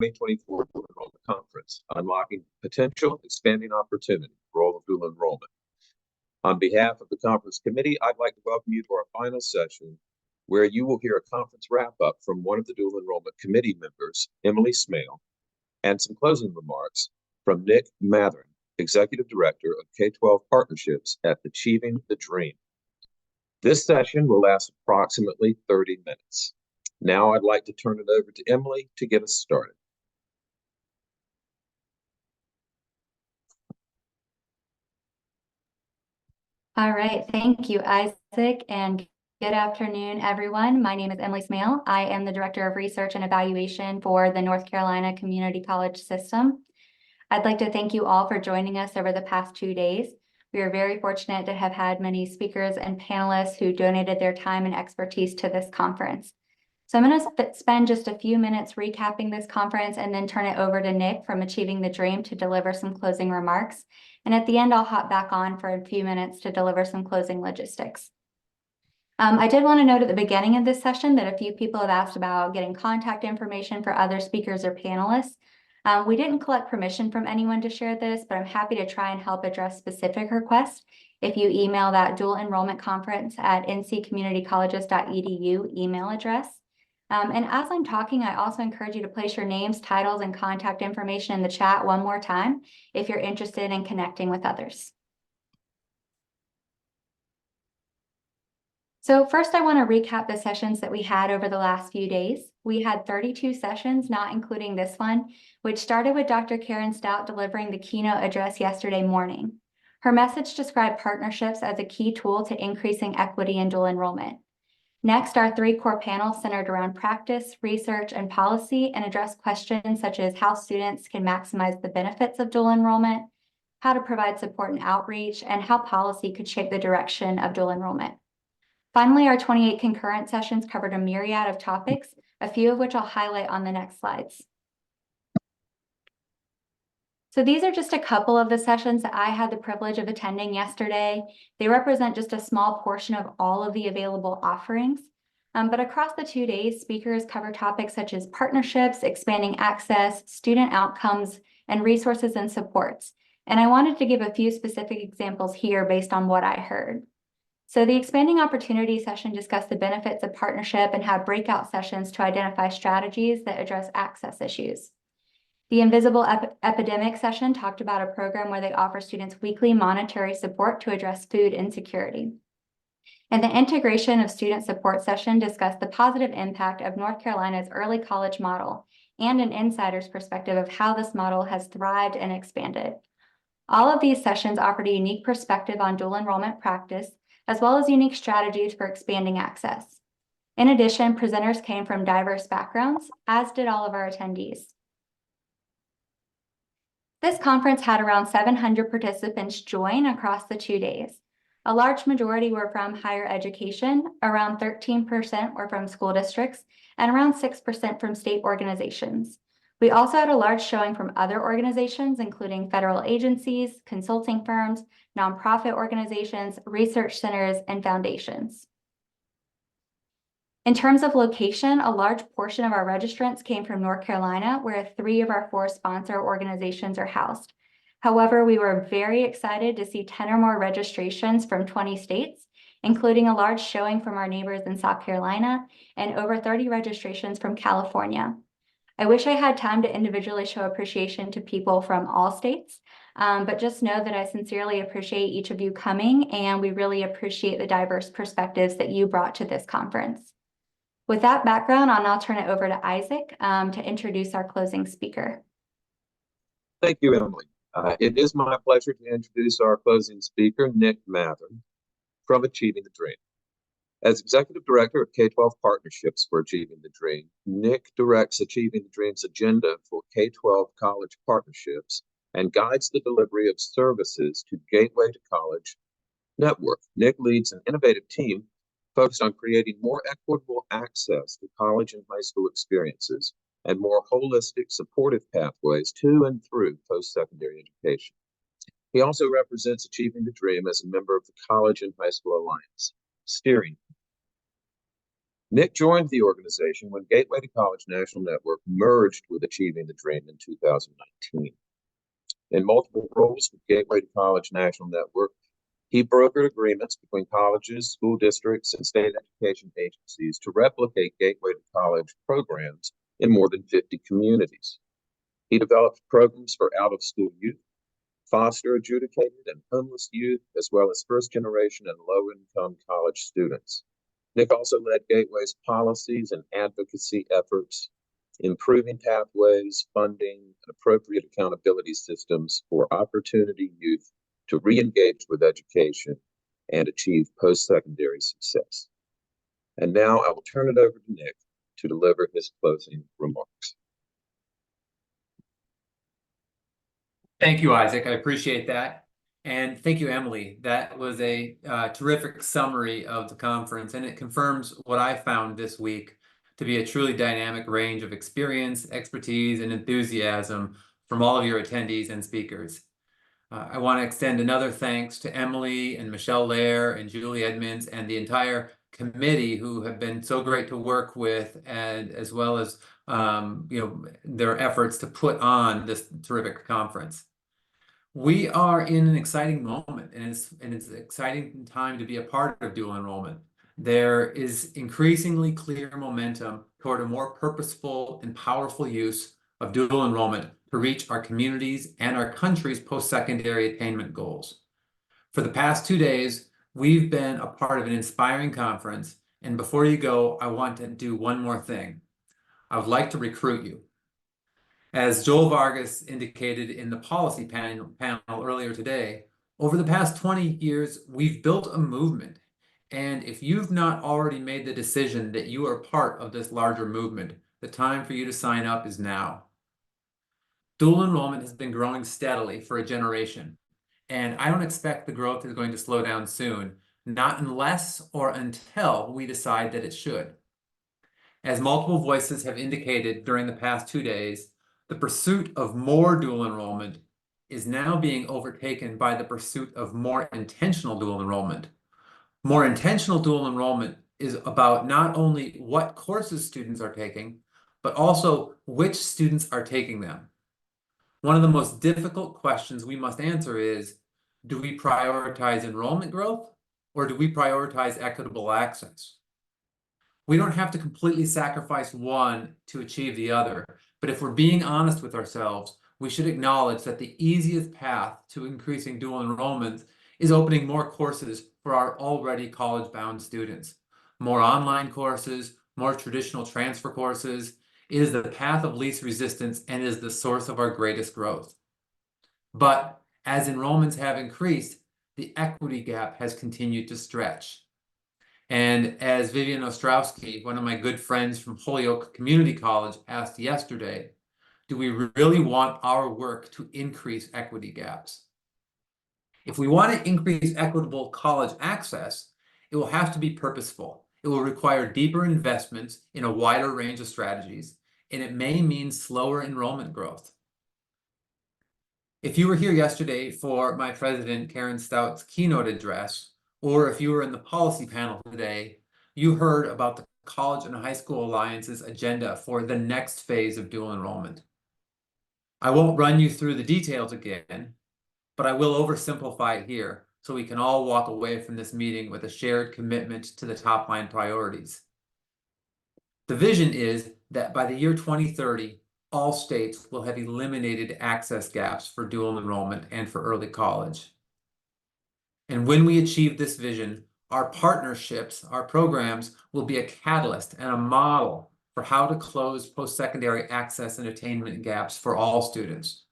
2024 Dual Enrollment Conference, Unlocking Potential, Expanding Opportunity, Role of Dual Enrollment. On behalf of the conference committee, I'd like to welcome you to our final session, where you will hear a conference wrap-up from one of the Dual Enrollment Committee members, Emily Smale, and some closing remarks from Nick Mathern, Executive Director of K-12 Partnerships at Achieving the Dream. This session will last approximately 30 minutes. Now I'd like to turn it over to Emily to get us started. All right, thank you, Isaac, and good afternoon, everyone. My name is Emily Smale. I am the Director of Research and Evaluation for the North Carolina Community College System. I'd like to thank you all for joining us over the past 2 days. We are very fortunate to have had many speakers and panelists who donated their time and expertise to this conference. So I'm going to spend just a few minutes recapping this conference and then turn it over to Nick from Achieving the Dream to deliver some closing remarks. And at the end, I'll hop back on for a few minutes to deliver some closing logistics. I did want to note at the beginning of this session that a few people have asked about getting contact information for other speakers or panelists. We didn't collect permission from anyone to share this, but I'm happy to try and help address specific requests if you email that dual enrollment conference at nccommunitycolleges.edu email address. And as I'm talking, I also encourage you to place your names, titles, and contact information in the chat one more time if you're interested in connecting with others. So first, I want to recap the sessions that we had over the last few days. We had 32 sessions, not including this one, which started with Dr. Karen Stout delivering the keynote address yesterday morning. Her message described partnerships as a key tool to increasing equity in dual enrollment. Next, our 3 core panels centered around practice, research, and policy and addressed questions such as how students can maximize the benefits of dual enrollment, how to provide support and outreach, and how policy could shape the direction of dual enrollment. Finally, our 28 concurrent sessions covered a myriad of topics, a few of which I'll highlight on the next slides. So these are just a couple of the sessions that I had the privilege of attending yesterday. They represent just a small portion of all of the available offerings. But across the 2 days, speakers cover topics such as partnerships, expanding access, student outcomes, and resources and supports. And I wanted to give a few specific examples here based on what I heard. So the Expanding Opportunity session discussed the benefits of partnership and had breakout sessions to identify strategies that address access issues. The Invisible Epidemic session talked about a program where they offer students weekly monetary support to address food insecurity. And the Integration of Student Support session discussed the positive impact of North Carolina's early college model and an insider's perspective of how this model has thrived and expanded. All of these sessions offered a unique perspective on dual enrollment practice, as well as unique strategies for expanding access. In addition, presenters came from diverse backgrounds, as did all of our attendees. This conference had around 700 participants join across the 2 days. A large majority were from higher education, around 13% were from school districts, and around 6% from state organizations. We also had a large showing from other organizations, including federal agencies, consulting firms, nonprofit organizations, research centers, and foundations. In terms of location, a large portion of our registrants came from North Carolina, where 3 of our 4 sponsor organizations are housed. However, we were very excited to see 10 or more registrations from 20 states, including a large showing from our neighbors in South Carolina and over 30 registrations from California. I wish I had time to individually show appreciation to people from all states, but just know that I sincerely appreciate each of you coming, and we really appreciate the diverse perspectives that you brought to this conference. With that background, I'll now turn it over to Isaac to introduce our closing speaker. Thank you, Emily. It is my pleasure to introduce our closing speaker, Nick Mathern, from Achieving the Dream. As Executive Director of K-12 Partnerships for Achieving the Dream, Nick directs Achieving the Dream's agenda for K-12 college partnerships and guides the delivery of services to Gateway to College Network. Nick leads an innovative team focused on creating more equitable access to college and high school experiences and more holistic, supportive pathways to and through post-secondary education. He also represents Achieving the Dream as a member of the College and High School Alliance steering. Nick joined the organization when Gateway to College National Network merged with Achieving the Dream in 2019. In multiple roles with Gateway to College National Network, he brokered agreements between colleges, school districts, and state education agencies to replicate Gateway to College programs in more than 50 communities. He developed programs for out-of-school youth, foster adjudicated and homeless youth, as well as first-generation and low-income college students. Nick also led Gateway's policies and advocacy efforts, improving pathways, funding, and appropriate accountability systems for opportunity youth to re-engage with education and achieve post-secondary success. And now I will turn it over to Nick to deliver his closing remarks. Thank you, Isaac. I appreciate that. And thank you, Emily. That was a terrific summary of the conference, and it confirms what I found this week to be a truly dynamic range of experience, expertise, and enthusiasm from all of your attendees and speakers. I want to extend another thanks to Emily and Michelle Lair and Julie Edmonds and the entire committee who have been so great to work with, and as well as their efforts to put on this terrific conference. We are in an exciting moment, and it's an exciting time to be a part of dual enrollment. There is increasingly clear momentum toward a more purposeful and powerful use of dual enrollment to reach our communities and our country's post-secondary attainment goals. For the past 2 days, we've been a part of an inspiring conference, and before you go, I want to do one more thing. I would like to recruit you. As Joel Vargas indicated in the policy panel earlier today, over the past 20 years, we've built a movement. And if you've not already made the decision that you are part of this larger movement, the time for you to sign up is now. Dual enrollment has been growing steadily for a generation, and I don't expect the growth is going to slow down soon, not unless or until we decide that it should. As multiple voices have indicated during the past 2 days, the pursuit of more dual enrollment is now being overtaken by the pursuit of more intentional dual enrollment. More intentional dual enrollment is about not only what courses students are taking, but also which students are taking them. One of the most difficult questions we must answer is, do we prioritize enrollment growth, or do we prioritize equitable access? We don't have to completely sacrifice one to achieve the other, but if we're being honest with ourselves, we should acknowledge that the easiest path to increasing dual enrollment is opening more courses for our already college-bound students. More online courses, more traditional transfer courses. It is the path of least resistance and is the source of our greatest growth. But as enrollments have increased, the equity gap has continued to stretch. And as Vivian Ostrowski, one of my good friends from Holyoke Community College, asked yesterday, do we really want our work to increase equity gaps? If we want to increase equitable college access, it will have to be purposeful. It will require deeper investments in a wider range of strategies, and it may mean slower enrollment growth. If you were here yesterday for my president, Karen Stout's keynote address, or if you were in the policy panel today, you heard about the College and High School Alliance's agenda for the next phase of dual enrollment. I won't run you through the details again, but I will oversimplify it here so we can all walk away from this meeting with a shared commitment to the top line priorities. The vision is that by the year 2030, all states will have eliminated access gaps for dual enrollment and for early college. And when we achieve this vision, our partnerships, our programs will be a catalyst and a model for how to close post-secondary access and attainment gaps for all students.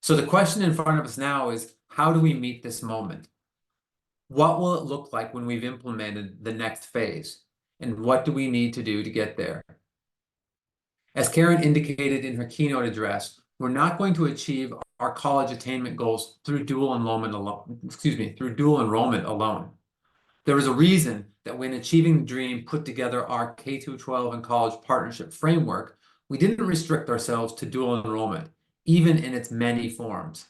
So the question in front of us now is, how do we meet this moment? What will it look like when we've implemented the next phase? And what do we need to do to get there? As Karen indicated in her keynote address, we're not going to achieve our college attainment goals through dual enrollment alone. There is a reason that when Achieving the Dream put together our K-12 and college partnership framework, we didn't restrict ourselves to dual enrollment, even in its many forms.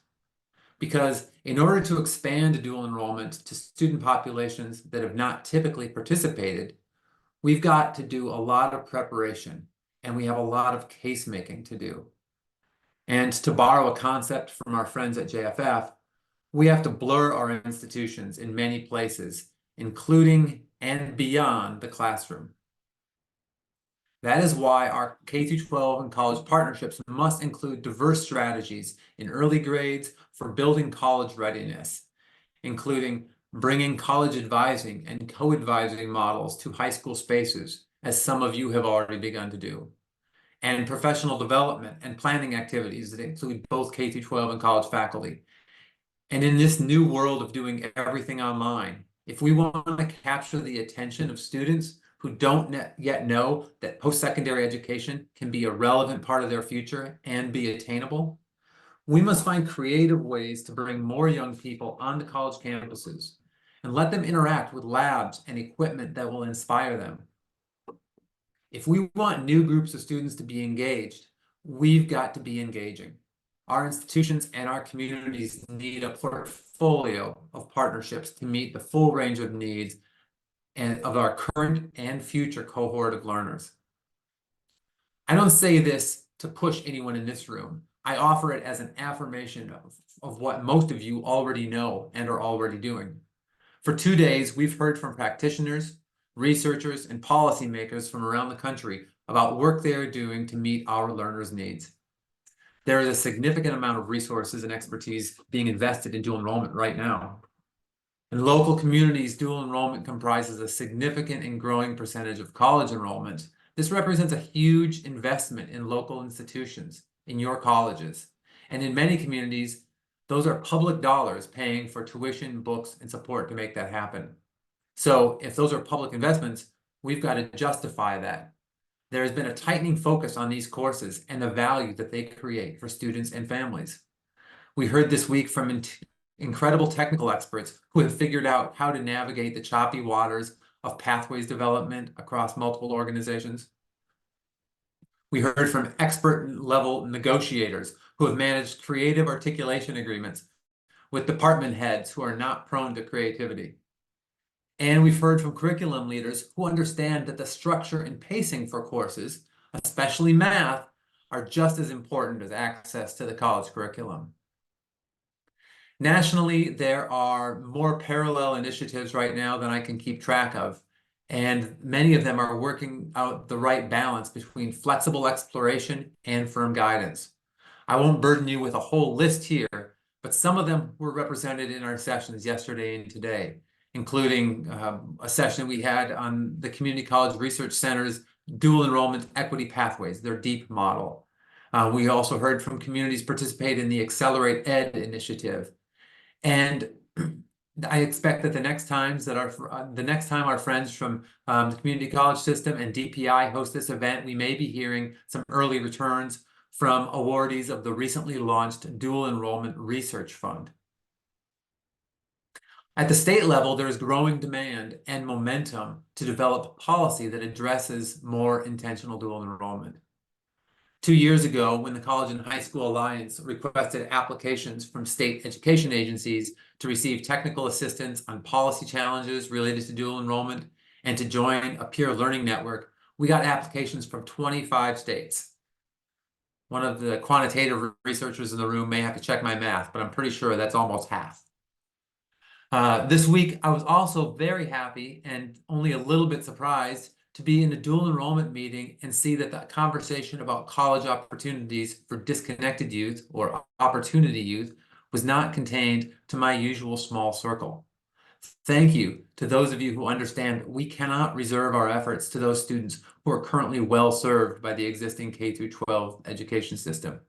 Because in order to expand dual enrollment to student populations that have not typically participated, We've got to do a lot of preparation, and we have a lot of case making to do. And to borrow a concept from our friends at JFF, we have to blur our institutions in many places, including and beyond the classroom. That is why our K-12 and college partnerships must include diverse strategies in early grades for building college readiness, including bringing college advising and co-advising models to high school spaces, as some of you have already begun to do, and professional development and planning activities that include both K-12 and college faculty. And in this new world of doing everything online, if we want to capture the attention of students who don't yet know that post-secondary education can be a relevant part of their future and be attainable, we must find creative ways to bring more young people onto college campuses and let them interact with labs and equipment that will inspire them. If we want new groups of students to be engaged, we've got to be engaging. Our institutions and our communities need a portfolio of partnerships to meet the full range of needs and of our current and future cohort of learners. I don't say this to push anyone in this room. I offer it as an affirmation of what most of you already know and are already doing. For 2 days, we've heard from practitioners, researchers, and policymakers from around the country about work they are doing to meet our learners' needs. There is a significant amount of resources and expertise being invested in dual enrollment right now. In local communities, dual enrollment comprises a significant and growing percentage of college enrollment. This represents a huge investment in local institutions, in your colleges. And in many communities, those are public dollars paying for tuition, books, and support to make that happen. So if those are public investments, we've got to justify that. There has been a tightening focus on these courses and the value that they create for students and families. We heard this week from incredible technical experts who have figured out how to navigate the choppy waters of pathways development across multiple organizations. We heard from expert level negotiators who have managed creative articulation agreements with department heads who are not prone to creativity. And we've heard from curriculum leaders who understand that the structure and pacing for courses, especially math, are just as important as access to the college curriculum. Nationally, there are more parallel initiatives right now than I can keep track of, and many of them are working out the right balance between flexible exploration and firm guidance. I won't burden you with a whole list here, but some of them were represented in our sessions yesterday and today, including a session we had on the Community College Research Center's dual enrollment equity pathways, their DEEP model. We also heard from communities participate in the Accelerate Ed initiative. And I expect that the next time our friends from the community college system and DPI host this event, we may be hearing some early returns from awardees of the recently launched Dual Enrollment Research Fund. At the state level, there is growing demand and momentum to develop policy that addresses more intentional dual enrollment. 2 years ago, when the College and High School Alliance requested applications from state education agencies to receive technical assistance on policy challenges related to dual enrollment and to join a peer learning network, we got applications from 25 states. One of the quantitative researchers in the room may have to check my math, but I'm pretty sure that's almost half. This week, I was also very happy and only a little bit surprised to be in a dual enrollment meeting and see that the conversation about college opportunities for disconnected youth or opportunity youth was not contained to my usual small circle. Thank you to those of you who understand we cannot reserve our efforts to those students who are currently well served by the existing K-12 education system.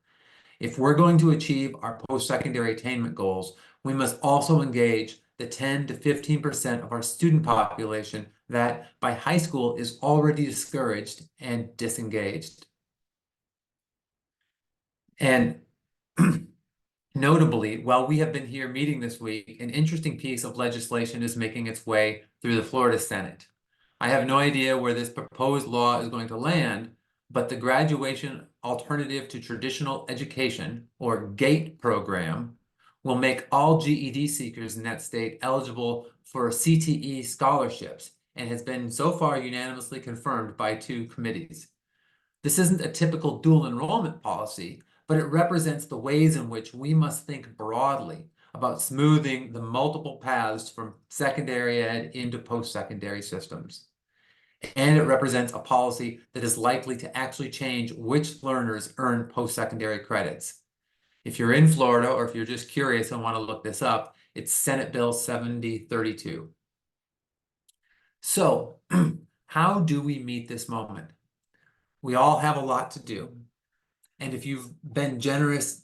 If we're going to achieve our post-secondary attainment goals, we must also engage the 10 to 15% of our student population that by high school is already discouraged and disengaged. And notably, while we have been here meeting this week, an interesting piece of legislation is making its way through the Florida Senate. I have no idea where this proposed law is going to land, but the Graduation Alternative to Traditional Education, or GATE program, will make all GED seekers in that state eligible for CTE scholarships and has been so far unanimously confirmed by 2 committees. This isn't a typical dual enrollment policy, but it represents the ways in which we must think broadly about smoothing the multiple paths from secondary ed into post-secondary systems. And it represents a policy that is likely to actually change which learners earn post-secondary credits. If you're in Florida, or if you're just curious and want to look this up, it's Senate Bill 7032. So, how do we meet this moment? We all have a lot to do. And if you've been generous,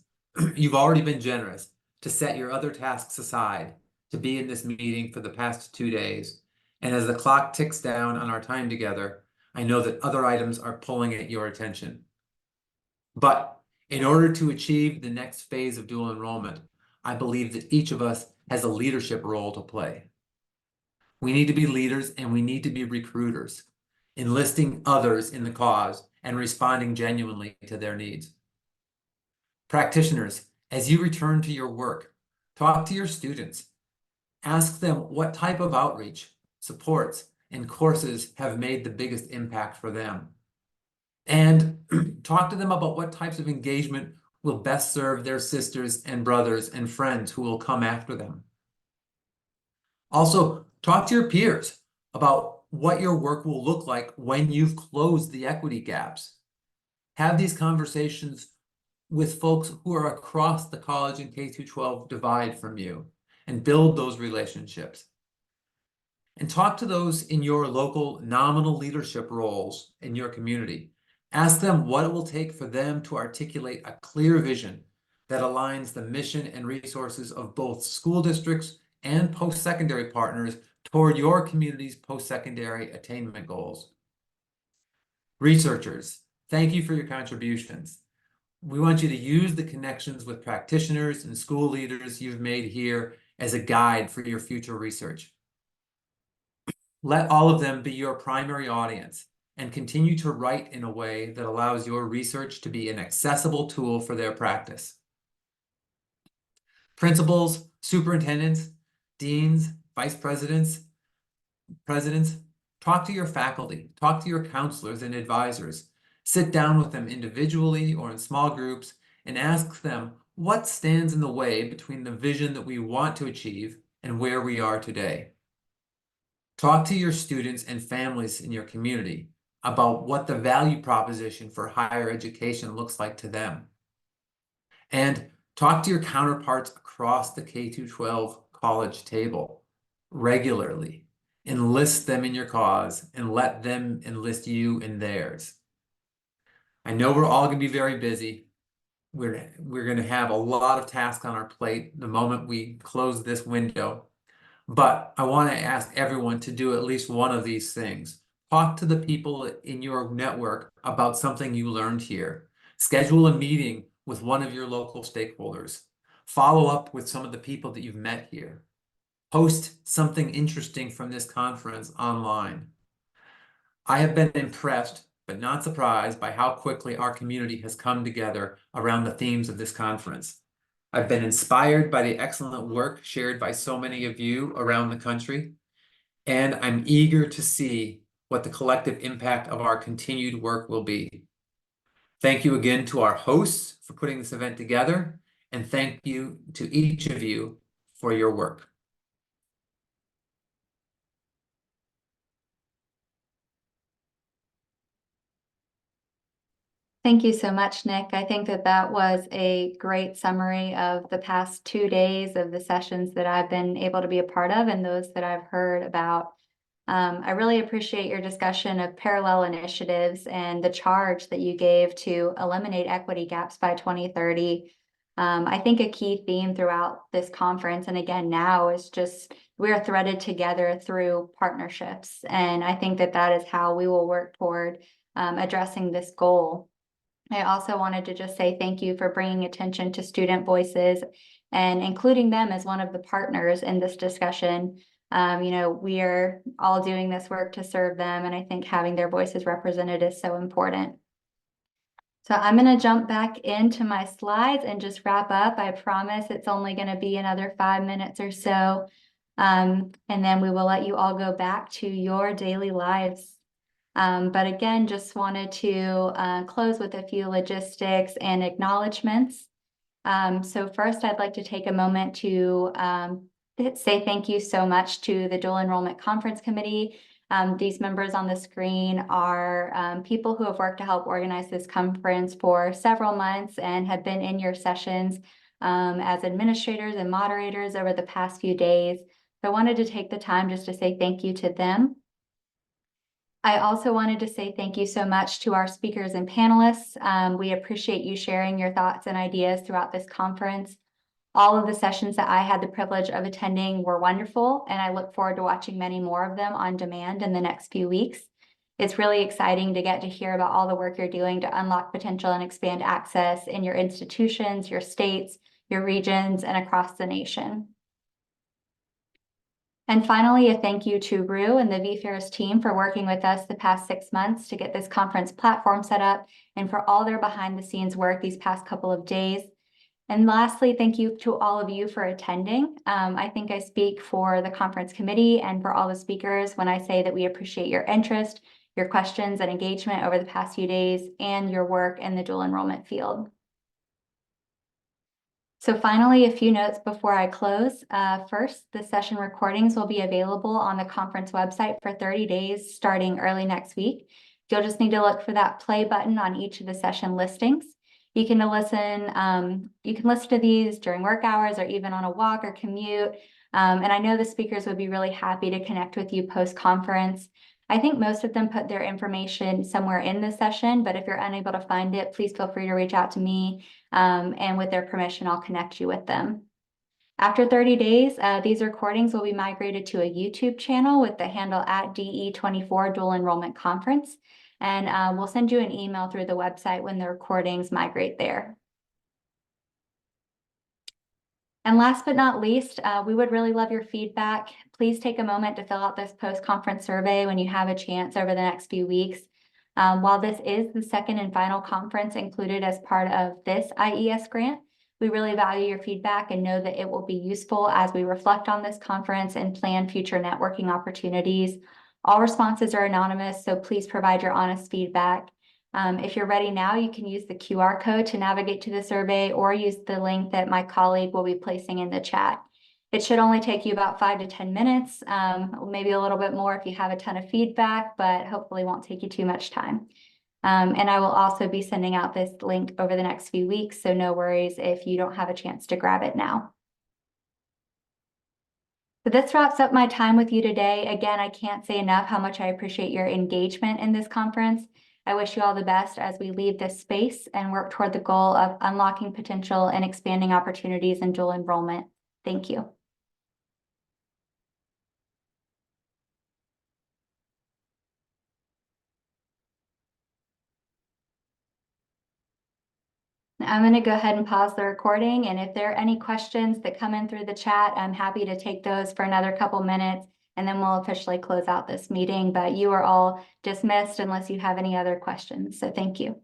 you've already been generous to set your other tasks aside to be in this meeting for the past 2 days. And as the clock ticks down on our time together, I know that other items are pulling at your attention. But in order to achieve the next phase of dual enrollment, I believe that each of us has a leadership role to play. We need to be leaders and we need to be recruiters, enlisting others in the cause and responding genuinely to their needs. Practitioners, as you return to your work, talk to your students. Ask them what type of outreach, supports, and courses have made the biggest impact for them. And talk to them about what types of engagement will best serve their sisters and brothers and friends who will come after them. Also, talk to your peers about what your work will look like when you've closed the equity gaps. Have these conversations with folks who are across the college and K-12 divide from you, and build those relationships. And talk to those in your local nominal leadership roles in your community. Ask them what it will take for them to articulate a clear vision that aligns the mission and resources of both school districts and post-secondary partners toward your community's post-secondary attainment goals. Researchers, thank you for your contributions. We want you to use the connections with practitioners and school leaders you've made here as a guide for your future research. Let all of them be your primary audience and continue to write in a way that allows your research to be an accessible tool for their practice. Principals, superintendents, deans, vice presidents, talk to your faculty, talk to your counselors and advisors. Sit down with them individually or in small groups and ask them what stands in the way between the vision that we want to achieve and where we are today. Talk to your students and families in your community about what the value proposition for higher education looks like to them. And talk to your counterparts across the K-12 college table regularly. Enlist them in your cause and let them enlist you in theirs. I know we're all going to be very busy. We're going to have a lot of tasks on our plate the moment we close this window. But I want to ask everyone to do at least one of these things. Talk to the people in your network about something you learned here. Schedule a meeting with one of your local stakeholders. Follow up with some of the people that you've met here. Post something interesting from this conference online. I have been impressed, but not surprised, by how quickly our community has come together around the themes of this conference. I've been inspired by the excellent work shared by so many of you around the country, and I'm eager to see what the collective impact of our continued work will be. Thank you again to our hosts for putting this event together, and thank you to each of you for your work. Thank you so much, Nick. I think that that was a great summary of the past 2 days of the sessions that I've been able to be a part of and those that I've heard about. I really appreciate your discussion of parallel initiatives and the charge that you gave to eliminate equity gaps by 2030. I think a key theme throughout this conference, and again now, is just we are threaded together through partnerships. And I think that that is how we will work toward addressing this goal. I also wanted to just say thank you for bringing attention to student voices and including them as one of the partners in this discussion. We are all doing this work to serve them, and I think having their voices represented is so important. So I'm going to jump back into my slides and just wrap up. I promise it's only going to be another 5 minutes or so. And then we will let you all go back to your daily lives. But again, just wanted to close with a few logistics and acknowledgements. So first, I'd like to take a moment to say thank you so much to the Dual Enrollment Conference Committee. These members on the screen are people who have worked to help organize this conference for several months and have been in your sessions as administrators and moderators over the past few days. So I wanted to take the time just to say thank you to them. I also wanted to say thank you so much to our speakers and panelists. We appreciate you sharing your thoughts and ideas throughout this conference. All of the sessions that I had the privilege of attending were wonderful, and I look forward to watching many more of them on demand in the next few weeks. It's really exciting to get to hear about all the work you're doing to unlock potential and expand access in your institutions, your states, your regions, and across the nation. And finally, a thank you to Rue and the VFAIRS team for working with us the past 6 months to get this conference platform set up and for all their behind the scenes work these past couple of days. And lastly, thank you to all of you for attending. I think I speak for the conference committee and for all the speakers when I say that we appreciate your interest, your questions and engagement over the past few days, and your work in the dual enrollment field. So finally, a few notes before I close. First, the session recordings will be available on the conference website for 30 days starting early next week. You'll just need to look for that play button on each of the session listings. You can listen to these during work hours or even on a walk or commute. And I know the speakers would be really happy to connect with you post-conference. I think most of them put their information somewhere in the session, but if you're unable to find it, please feel free to reach out to me. And with their permission, I'll connect you with them. After 30 days, these recordings will be migrated to a YouTube channel with the handle @DE24 Dual Enrollment Conference. And we'll send you an email through the website when the recordings migrate there. And last but not least, we would really love your feedback. Please take a moment to fill out this post-conference survey when you have a chance over the next few weeks. While this is the second and final conference included as part of this IES grant, we really value your feedback and know that it will be useful as we reflect on this conference and plan future networking opportunities. All responses are anonymous, so please provide your honest feedback. If you're ready now, you can use the QR code to navigate to the survey or use the link that my colleague will be placing in the chat. It should only take you about 5 to 10 minutes, maybe a little bit more if you have a ton of feedback, but hopefully won't take you too much time. And I will also be sending out this link over the next few weeks, so no worries if you don't have a chance to grab it now. So this wraps up my time with you today. Again, I can't say enough how much I appreciate your engagement in this conference. I wish you all the best as we leave this space and work toward the goal of unlocking potential and expanding opportunities in dual enrollment. Thank you. I'm going to go ahead and pause the recording, and if there are any questions that come in through the chat, I'm happy to take those for another couple minutes, and then we'll officially close out this meeting. But you are all dismissed unless you have any other questions. So thank you.